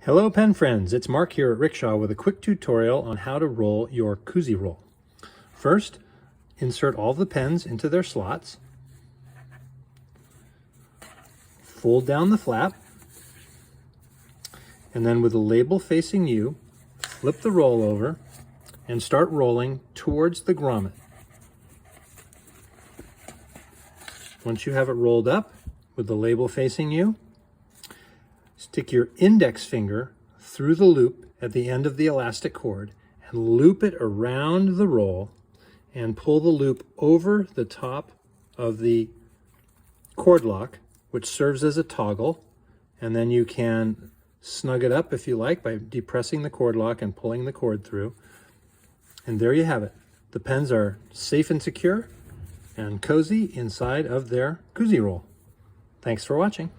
Hello pen friends, it's Mark here at Rickshaw with a quick tutorial on how to roll your Coozy Roll. First, insert all the pens into their slots. Fold down the flap, and then with the label facing you, flip the roll over and start rolling towards the grommet. Once you have it rolled up with the label facing you, stick your index finger through the loop at the end of the elastic cord and loop it around the roll and pull the loop over the top of the cord lock, which serves as a toggle, and then you can snug it up if you like by depressing the cord lock and pulling the cord through. And there you have it. The pens are safe and secure and cozy inside of their Coozy Roll. Thanks for watching.